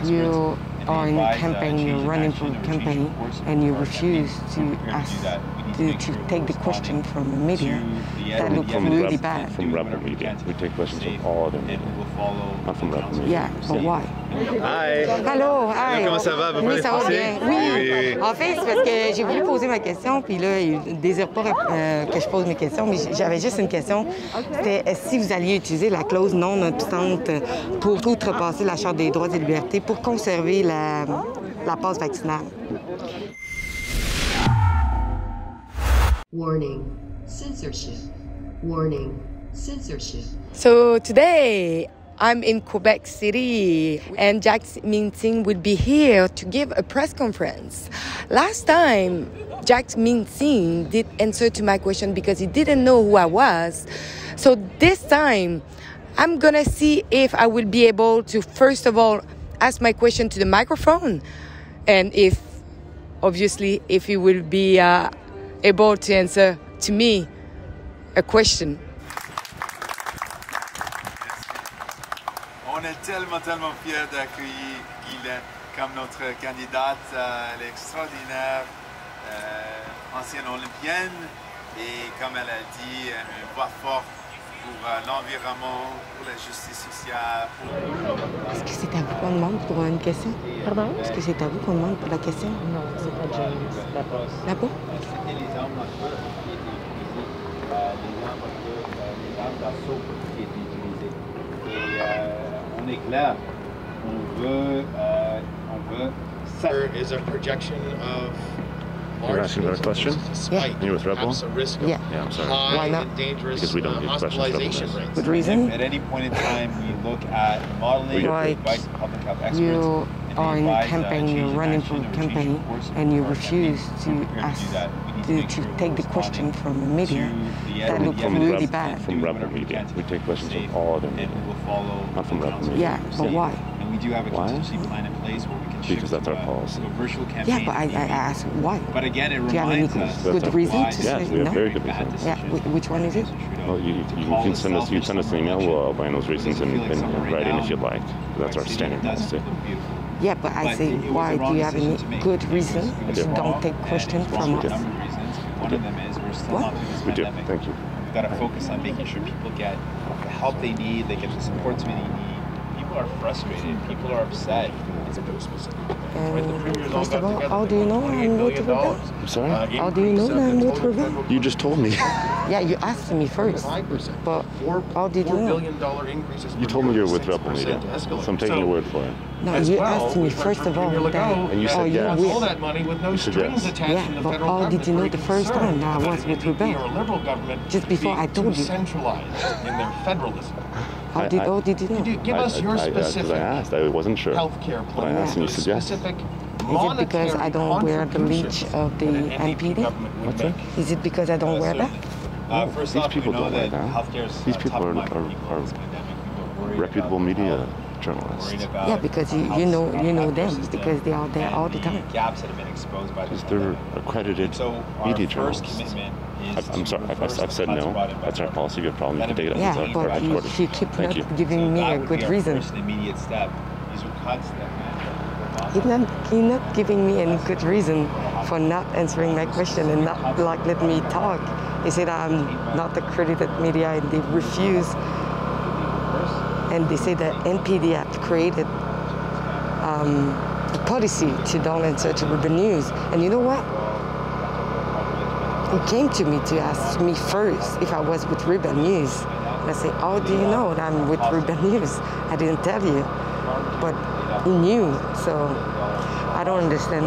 You are in a campaign, you're running for a campaign, and you refuse to take the question from the media. That looks really bad. From Rebel Media. We take questions from all other media, not from Rebel Media. Yeah, but why? Hi! Hello, hi! Comment ça va? Oui, ça va bien. Oui. En fait, c'est parce que j'ai voulu poser ma question, puis là, il ne désire pas que je pose mes questions, mais j'avais juste une question. C'était si vous alliez utiliser la clause non obstante pour outrepasser la Charte des droits et libertés pour conserver la passe vaccinale. Warning, censorship. Warning, censorship. So today, I'm in Quebec City, and Jagmeet Singh will be here to give a press conference. Last time, Jagmeet Singh did answer to my question because he didn't know who I was. So this time, I'm gonna see if I will be able to, first of all, ask my question to the microphone, and obviously, if he will be able to answer to me a question. On est tellement fiers d'accueillir Guylaine comme notre candidate. Elle est extraordinaire, ancienne olympienne, et comme elle a dit, une voix forte pour l'environnement, pour la justice sociale. Est-ce que c'est à vous qu'on demande pour une question? Pardon? Est-ce que c'est à vous qu'on demande pour la question? Non, c'est à James là-bas. Là-bas? C'était les armes à feu qui étaient utilisées, les armes d'assaut qui étaient utilisées. Et on est clair, on veut There is a projection of You're asking another question? Yeah. You're with Rebel? a risk of Yeah. Yeah, I'm sorry. high Why not? and dangerous Because we don't need questions from hospitalization this. rates. Good reason? At any point in time, we look at modeling, Like, advice of public health experts. You and are in a advise, campaign, you're change in running for action a or change in campaign, course and you of our refuse campaign. to We're gonna do that. We need to make sure take the we're question responding from the media. to the That looks evidence really and bad. From Rebel whatever we Media. can We take questions from all other media, and we will follow not from the Rebel council. Media. Yeah, but why? And we do have a Why? contingency plan in place where we can shift Because that's to our policy. a virtual campaign. Yeah, but I asked why. But again, it Do you have any reminds us good That's reason why to Yes, say we have no? very good reasons. Yeah, which one is it? Well, you can send us an email. We'll outline those reasons in writing if you'd like. That's our standard policy. Yeah, but I say, why do you have any good reason to don't take questions from us? One of them is we're still What? not through this We do. pandemic. Thank you. We've got to focus on making sure people get the help they need, they get the support they need. People are frustrated, people are upset. And first of all, how do you know I'm with Rebel? I'm sorry? How do you know that I'm with Rebel? You just told me. Yeah, you asked me first, but how did you know? You told me you're with Rebel Media, so I'm taking your word for it. No, you asked me first of all that. And you said yes. You All with. that money with no You said strings yes. attached Yeah, from the but federal how government. did you know where the can first start time that I that was it with would be Rebel? our liberal government Just before being I told too you. centralized in their federalism. How did you know? Give us your specific I asked. I wasn't sure. healthcare But I plan. asked and you said yes. Specific Is it because I don't wear the leech of the NPD? What's that? Is it because I don't wear that? First These off, people we know don't wear that that. healthcare is These top people of mind for are people in this pandemic. We're worried reputable about media health, journalists. worried about Yeah, because you health know health them system because they are there and all the time. Gaps that have been exposed by this Because they're pandemic. accredited So our media first journalists. commitment is I'm sorry, to reverse I've said the cuts no. brought in by That's our federal policy. You have a problem, you can take it up Yeah, with but our you headquarters. keep Thank you. not giving me that a would good be our reason. first and immediate step. These are cuts that You're not giving me any good reason for not answering my question and not like let me talk. You said I'm not accredited media and they refuse. And they say that NPD have created a policy to don't answer to Rebel News. And you know what? He came to me to ask me first if I was with Rebel News. And I said, how do you know that I'm with Rebel News? I didn't tell you. But he knew, so I don't understand.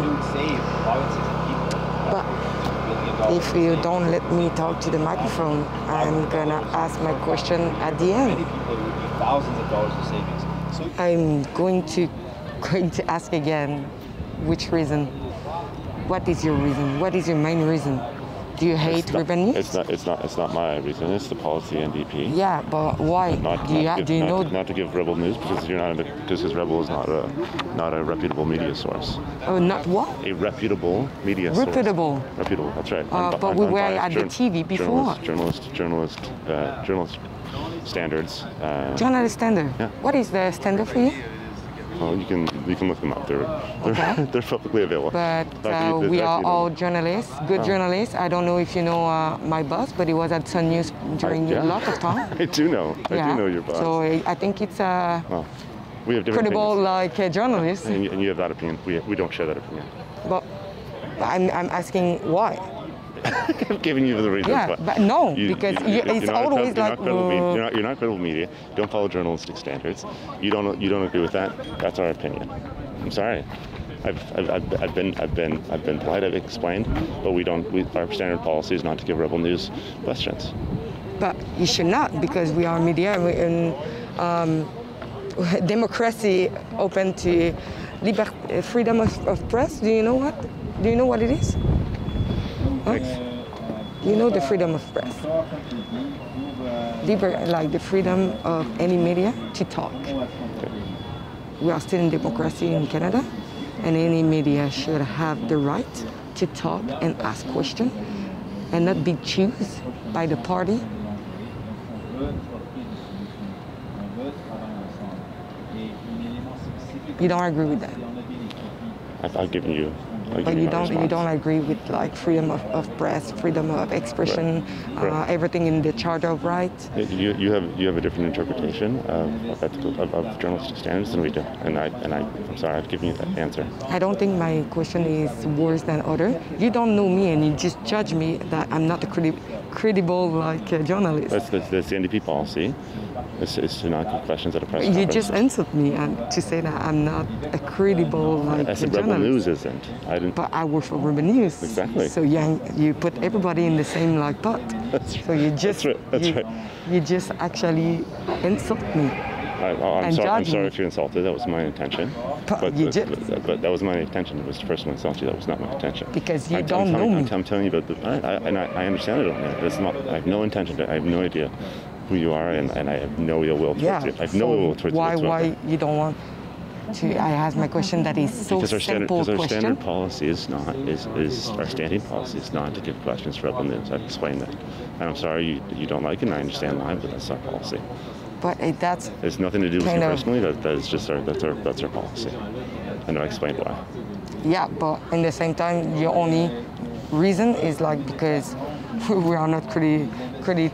But if you don't let me talk to the microphone, I'm gonna ask my question at the end. thousands of dollars of savings. I'm going to ask again, which reason? What is your reason? What is your main reason? Do you hate Rebel News? It's not my reason. It's the policy NDP. Yeah, but why? Do you know? Not to give Rebel News because Rebel is not a reputable media source. Oh, not what? A reputable media Reputable. source. Reputable. That's right. But we were at the TV before. Journalist standards. Journalist standard. Yeah. What is the standard for you? Well, you can look them up. Okay. They're publicly available. But we are all journalists, good journalists. I don't know if you know my boss, but he was at Sun News during a lot of time. I do know. I do know your boss. So I think it's well, we have different credible, opinions. like journalists. And you have that opinion. We don't share that opinion. But I'm asking why. I'm giving you the reasons. Yeah, but no, because it's always like you're not credible media. You don't follow journalistic standards. You don't agree with that. That's our opinion. I'm sorry. I've been polite. I've explained, but our standard policy is not to give Rebel News questions. But you should not, because we are media and democracy open to freedom of press. Do you know what? Do you know what it is? Huh? You know the freedom of press. Like the freedom of any media to talk. We are still in democracy in Canada, and any media should have the right to talk and ask questions and not be chosen by the party. You don't agree with that? I've given you. But you don't agree with like freedom of press, freedom of expression, Right. Everything in the Charter of Rights. You have a different interpretation of journalistic standards than we do, and I'm sorry, I've given you that answer. I don't think my question is worse than other. You don't know me, and you just judge me that I'm not a credible journalist. That's the NDP policy. Is to not give questions at a press You conference. just answered me to say that I'm not a credible I said journalist. Rebel News isn't. I didn't. But I work for Rebel News. Exactly. So you put everybody in the same pot. So you just That's right. You just actually insult me. I'm sorry if you're insulted. That was my intention. But that was my intention. It was to personally insult you. That was not my intention. Because you don't know me. I'm telling you about I understand it. It's not. I have no intention. I have no idea who you are, and I have no ill will towards you. I have no ill will towards you. Why you don't want to? I ask my question that is so simple question. Because our standard policy is our standing policy is not to give questions for Rebel News. I've explained that, and I'm sorry you don't like it. And I understand why, but that's our policy. But that's it's nothing to do with you personally. That is just that's our policy, and I explained why. Yeah, but in the same time, your only reason is because we are not credible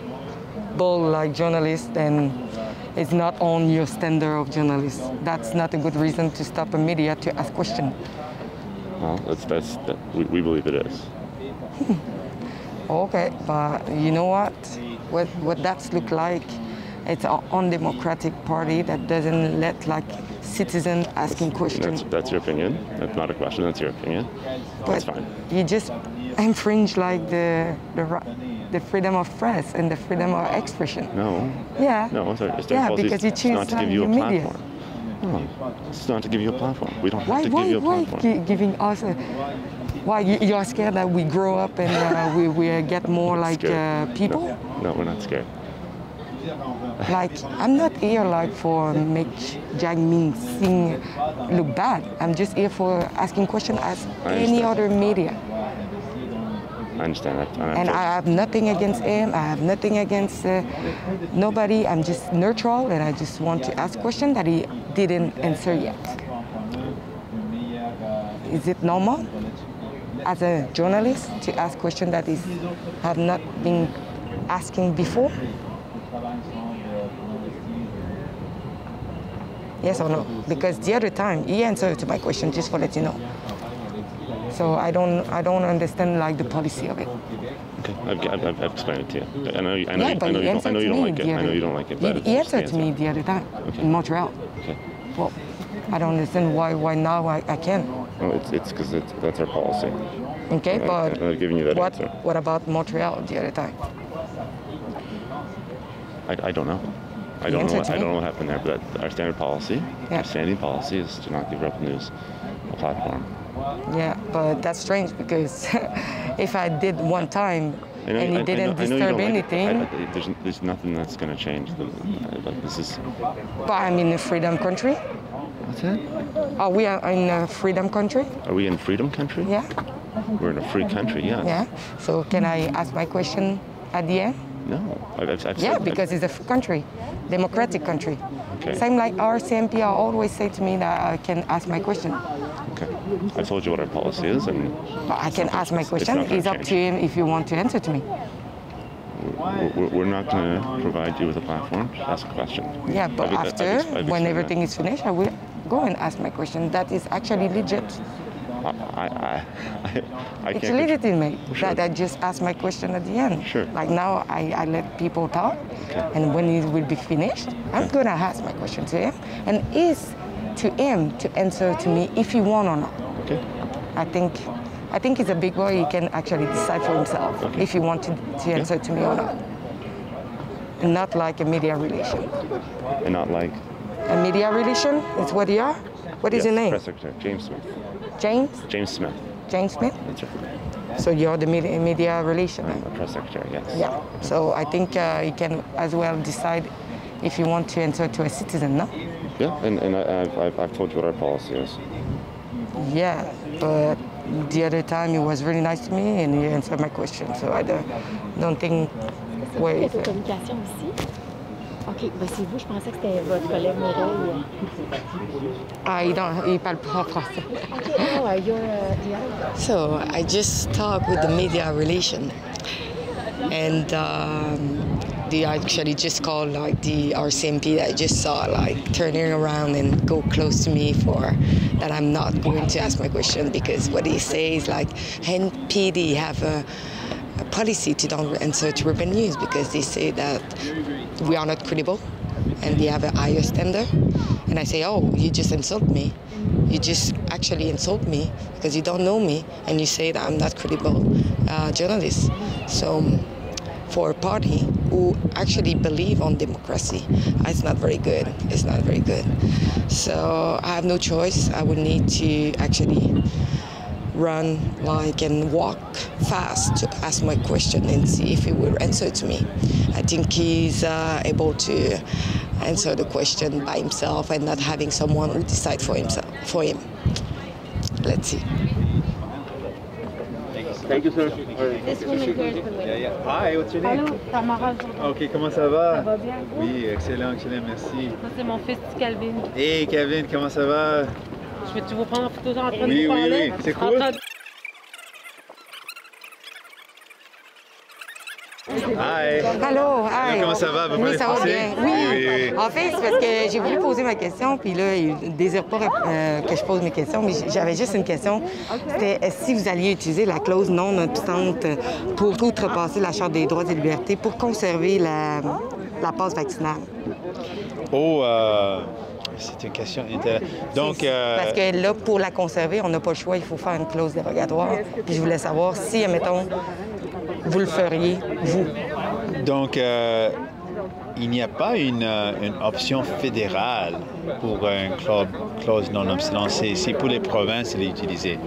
journalists, and it's not on your standard of journalists. That's not a good reason to stop a media to ask questions. Well, we believe it is. Okay, but you know what? What that's look like? It's an undemocratic party that doesn't let citizens asking questions. That's your opinion. That's not a question. That's your opinion. That's fine. You just infringe the freedom of press and the freedom of expression. No. Yeah. No. Because you choose not to give you a media. platform. No, it's not to give you a platform. We don't have to give you a platform. Why giving us why you are scared that we grow up and we get more people? No, we're not scared. I'm not here for make Jagmeet Singh look bad. I'm just here for asking questions as any other media. I understand that. And I have nothing against him. I have nothing against nobody. I'm just neutral, and I just want to ask questions that he didn't answer yet. Is it normal as a journalist to ask questions that is have not been asking before? Yes or no? Because the other time he answered to my question, just for let you know. So I don't understand the policy of it. Okay, I've explained it to you. I know you don't like it. I know you don't like it. But he answered to me the other time in Montreal. Okay. Well, I don't understand why now I can. Well, it's because that's our policy. Okay, but I've given you that answer. What about Montreal the other time? I don't know. I don't know what happened there, but our standard policy, our standing policy is to not give Rebel News a platform. Yeah, but that's strange because if I did one time and he didn't disturb anything. There's nothing that's going to change. This is. But I'm in a freedom country. What's that? Are we in a freedom country? Are we in freedom country? Yeah. We're in a free country, yes. Yeah. So can I ask my question at the end? No. Yeah, because it's a country, democratic country. Okay. Same like RCMP, always say to me that I can ask my question. Okay. I told you what our policy is, and But I can ask my question. not gonna It's up change. to him if you want to answer to me. we're not going to provide you with a platform to ask a question. Yeah, but after, I've when explained everything that. is finished, I will go and ask my question. That is actually legit. I It's can't. legitimate Sure. that I just ask my question at the end. Sure. Like now, I let people talk, and when it will be finished, I'm gonna ask my question to him, and it's to him to answer to me if he want or not. Okay. I think he's a big boy. He can actually decide for himself if he wants to answer to me or not. Not like a media relation. And not like. A media relation is what you are. What is your name? Press Secretary James Smith. James. James Smith. James Smith. That's right. So you're the media relation. I'm a press secretary. Yes. Yeah. So I think you can as well decide if you want to answer to a citizen, no? Yeah, and I've told you what our policy is. Yeah, but the other time he was really nice to me and he answered my question. So I don't think where is it. Communication aussi. OK, ben c'est vous, je pensais que c'était votre collègue Mireille. Ah, il parle pas français. OK, oh, you're the other. So I just talked with the media relation, and they actually just called like the RCMP that I just saw like turning around and go close to me for that I'm not going to ask my question because what he says like NPD have a policy to don't answer to urban news because they say that we are not credible and they have a higher standard. And I say, oh, you just insult me. You just actually insult me because you don't know me and you say that I'm not credible journalist. So for a party who actually believe on democracy, it's not very good. It's not very good. So I have no choice. I would need to actually run like and walk fast to ask my question and see if he will answer to me. I think he's able to answer the question by himself and not having someone who decide for him. Let's see. Thank you, sir. This one is yours, by the way. Yeah. Hi, what's your name? Allô, Tamara. Ok, comment ça va? Ça va bien? Oui, excellent, merci. Ça, c'est mon fils Calvin. Hey, Kevin, comment ça va? Je vais-tu vous prendre en photo en train de Oui, vous oui, parler? oui. C'est En cool. train de- Hi. Allô, hi. Comment ça va? Vous Oui, parlez ça va français? bien. Oui, oui, oui. En fait, c'est parce que j'ai voulu poser ma question, puis là, il ne désire pas que je pose mes questions, mais j'avais juste une question. C'était si vous alliez utiliser la clause non obstante pour outrepasser la Charte des droits et libertés pour conserver la passe vaccinale. Oh, c'est une question intéressante. Donc, Parce que là, pour la conserver, on n'a pas le choix, il faut faire une clause dérogatoire. Puis je voulais savoir si, admettons, vous le feriez, vous. donc il n'y a pas une option fédérale pour une clause non-obstance. C'est pour les provinces de l'utiliser.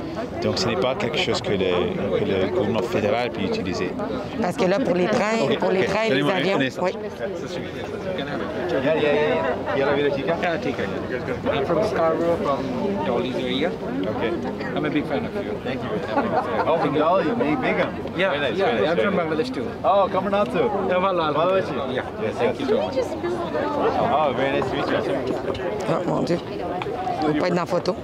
Donc, ce n'est pas quelque chose que le gouvernement fédéral peut utiliser. Parce que là, pour les trains, Ok, pour les ok. trains et les Donnez-moi un avions, instant. oui. I'm from Scarborough, from Dolly's area. Okay. I'm a big fan of you. Thank you. Oh, from Dolly, Begum. Yeah, Very nice, yeah, very nice, I'm very from nice. Bangladesh too. Oh, coming out too. Yeah, well, Alhamdulillah. yeah. Yes, Thank you so much. Oh, very nice to meet you. Ah, mon Dieu. Faut pas être dans la photo.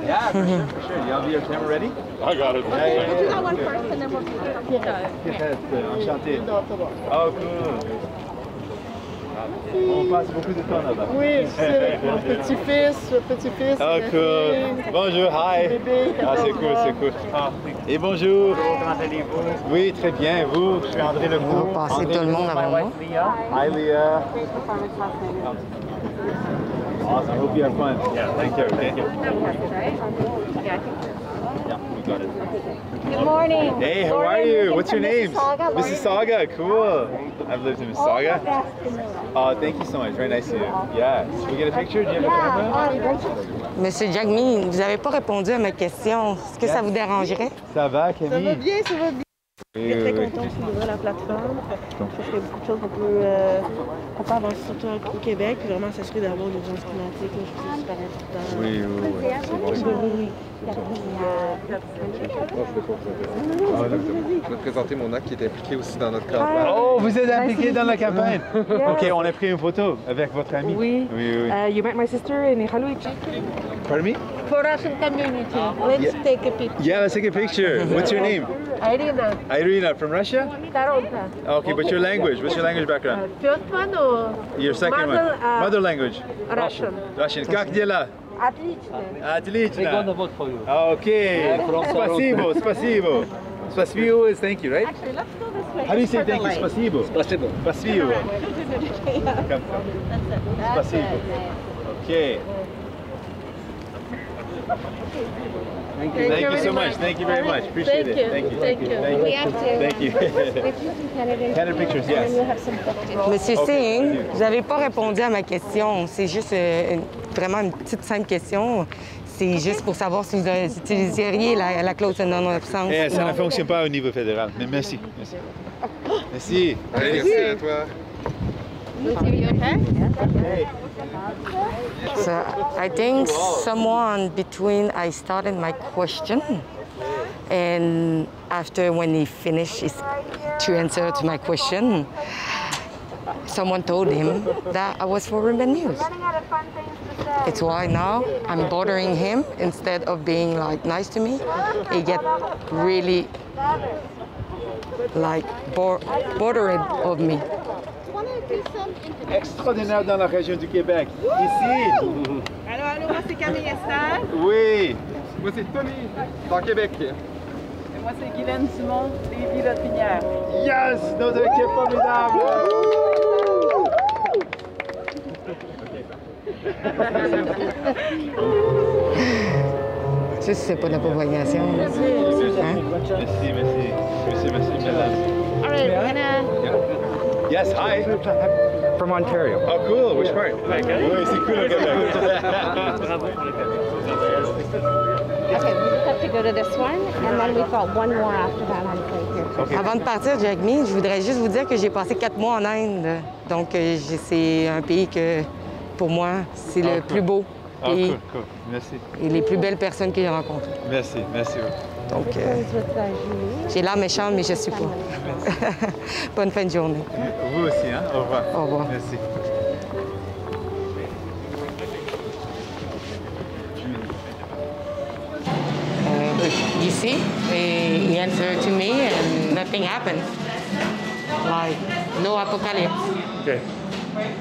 Yeah, for sure. You have your camera ready? I got it. Yeah. Enchanté. Oh, cool. On passe beaucoup de temps là-bas. Oui, c'est mon petit-fils. Oh, cool. Bonjour, hi. Ah, c'est cool, c'est cool. Et bonjour. Comment allez-vous? Oui, très bien. Et vous? Je suis André Legault. On va passer tout le monde avant moi. Hi, Leah. Awesome. Hope you have fun. Yeah, thank you. Thank you. Yeah, we got it. Good morning. Hey, how are you? What's your name? Mississauga. Cool. I've lived in Mississauga. Oh, thank you so much. Very nice of you. Yeah. Should we get a picture? Do you have a camera? Monsieur Jagmeet, vous n'avez pas répondu à ma question. Est-ce que ça vous dérangerait? Ça va, Camille? Ça va bien, ça va bien. Je suis très contente d'ouvrir la plateforme. Ça serait beaucoup de choses qu'on peut avancer, surtout au Québec, puis vraiment s'assurer d'avoir l'urgence climatique. Je trouve que c'est super important. Oui. Je vais te présenter mon acte qui est impliqué aussi dans notre campagne. Oh, vous êtes impliqué dans la campagne? OK, on a pris une photo avec votre ami. Oui. You met my sister in Lavoie. Pardon me? For Russian community, let's take a picture. Yeah, let's take a picture. What's your name? Irina, Irina, from Russia? Taronta. Okay, but your language? What's your language background? First one or Your second one? Mother language? Russian? Russian. Как дела? Отлично. Отлично. Okay. Спасибо, спасибо. Спасибо is thank you, right? Actually, let's go this way. How do you say thank you? Спасибо. Спасибо. Спасибо. Спасибо. Okay. Thank you so much. Thank you very much. Appreciate it. Thank you. Thank you. We have to. Thank you. Candid pictures, yes. And we'll have some photos. Monsieur Singh, vous n'avez pas répondu à ma question. C'est juste vraiment une petite simple question. C'est juste pour savoir si vous utiliseriez la clause de non-absence. Ça ne fonctionne pas au niveau fédéral, mais merci. Merci. Merci. Merci à toi. So I think someone between I started my question and after when he finished to answer to my question, someone told him that I was for Urban News. It's why now I'm bothering him instead of being like nice to me. He get really like bothered of me. Extraordinaire dans la région du Québec. Ici. Allô, moi c'est Camille Esther. Oui. Moi, c'est Tony, dans Québec. Et moi c'est Guylaine Simon, des Villes-Pinières. Yes, notre équipe formidable. Ça, c'est pas de la propagation. Hein? Merci. All right, we're gonna... Yes, hi. From Ontario. Oh, cool. Which part? Oui, c'est cool au Québec. Okay, we just have to go to this one, and then we've got one more after that on play here. Okay. Avant de partir, Jagmeet, je voudrais juste vous dire que j'ai passé 4 mois en Inde. Donc, c'est un pays que, pour moi, c'est le plus beau pays Cool. Merci. et les plus belles personnes que j'ai rencontrées. Merci. Donc, j'ai l'air méchante, mais je ne suis pas. Bonne fin de journée. Vous aussi, hein? Au revoir. Au revoir. Merci. You see, he answered to me and nothing happened. Like, no apocalypse. Okay.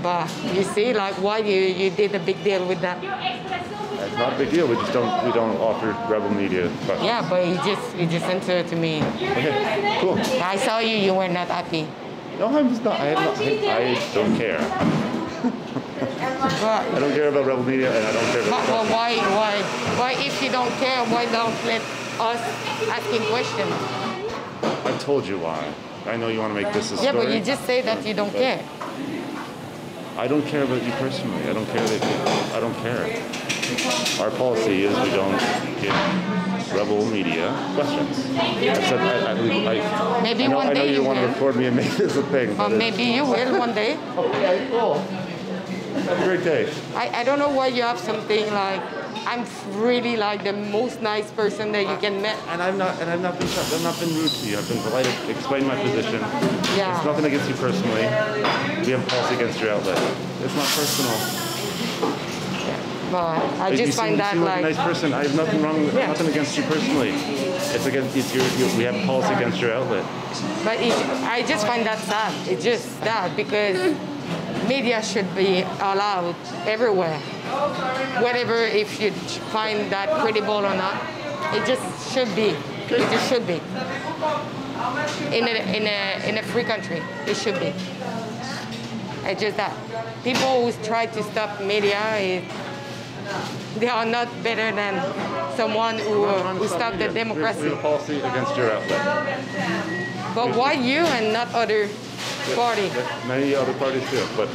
But you see, like, why you did a big deal with that? It's not a big deal. We don't offer rebel media questions. Yeah, but he just answered to me. Okay, cool. I saw you were not happy. No, I'm just not. I don't care. But, I don't care about rebel media, and I don't care about. but why if you don't care, why don't let us asking questions? I've told you why. I know you want to make this a story. Yeah, but you just say that you don't care. I don't care about you personally. I don't care that I don't care. Our policy is we don't give rebel media questions. I said Maybe I know, one I know day you you want to will. record me and make this a thing. Or maybe you will one day. Okay, cool. Have a great day. I don't know why you have something like I'm really like the most nice person that you can meet. And I've not been rude to you. I've been polite, explained my position. Yeah. It's nothing against you personally. We have a policy against your outlet. It's not personal. But I just find that you seem like a nice person. I have nothing wrong with nothing against you personally. We have a policy against your outlet. But I just find that sad. It's just that because media should be allowed everywhere. Whatever, if you find that credible or not, it just should be. It just should be. In a free country, it should be. It's just that people who try to stop media, they are not better than someone who stopped the democracy. We have a policy against your outlet. But why you and not other party? Many other parties do, but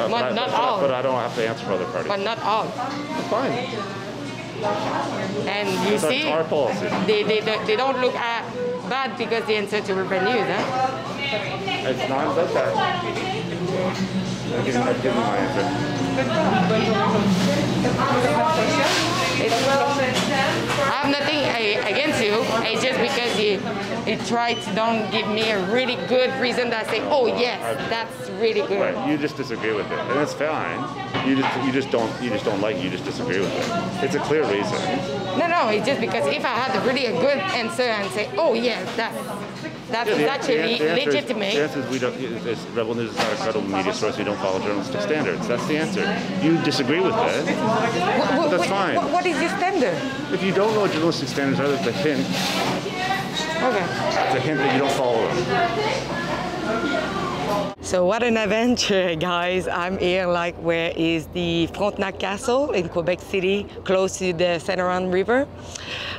Not all. But I don't have to answer for other parties. But not all. Fine. And you That's see, our policy. they don't look at bad because the answer to Urban News, huh? It's not about that. I've given my answer. I have nothing against you. It's just because you try to don't give me a really good reason that I say, oh yes, that's really good. Right. You just disagree with it, and it's fine. You just don't like it. You just disagree with it. It's a clear reason. No. It's just because if I had really a good answer and say, oh yes, that's actually legitimate. The answer is Rebel News is not a credible media source. We don't follow journalistic standards. That's the answer. You disagree with it. That's fine. What is your standard? If you don't know what journalistic standards are, that's a hint. Okay. It's a hint that you don't follow them. So what an adventure, guys. I'm here where is the Frontenac Castle in Quebec City, close to the Saint Laurent River,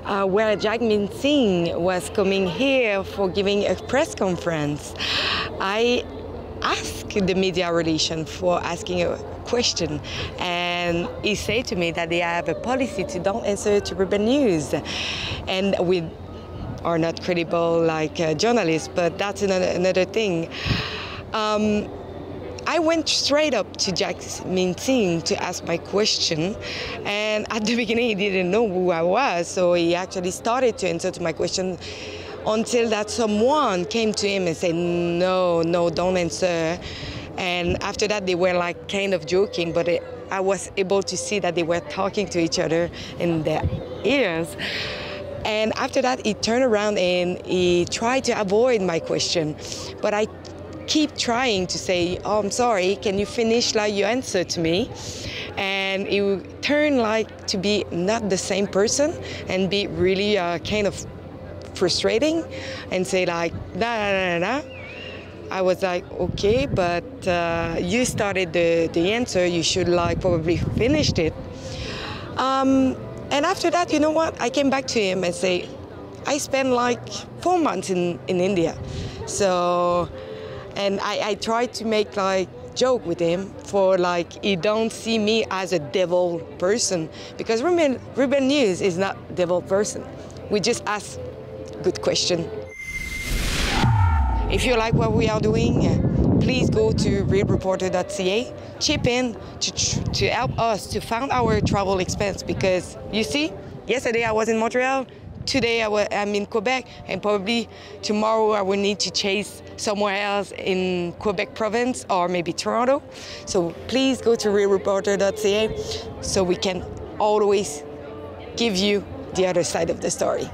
where Jagmeet Singh was coming here for giving a press conference. I asked the media relation for asking a question, and he said to me that they have a policy to don't answer to Urban News, and we are not credible like journalists, but that's another thing. I went straight up to Jagmeet Singh to ask my question, and at the beginning he didn't know who I was, so he actually started to answer to my question until that someone came to him and said, no, don't answer. And after that they were kind of joking, but I was able to see that they were talking to each other in their ears. And after that he turned around and he tried to avoid my question, but I keep trying to say, oh, I'm sorry, can you finish your answer to me? And it would turn to be not the same person and be really kind of frustrating and say nah. I was like, okay, but you started the answer, you should probably finished it. And after that, you know what? I came back to him and say, I spent 4 months in India. So, and I tried to make joke with him for he don't see me as a devil person, because Urban News is not devil person. We just ask good question. If you like what we are doing, please go to realreporter.ca, chip in to help us to fund our travel expense, because you see, yesterday I was in Montreal, today I'm in Quebec, and probably tomorrow I will need to chase somewhere else in Quebec province or maybe Toronto. So please go to realreporter.ca so we can always give you the other side of the story.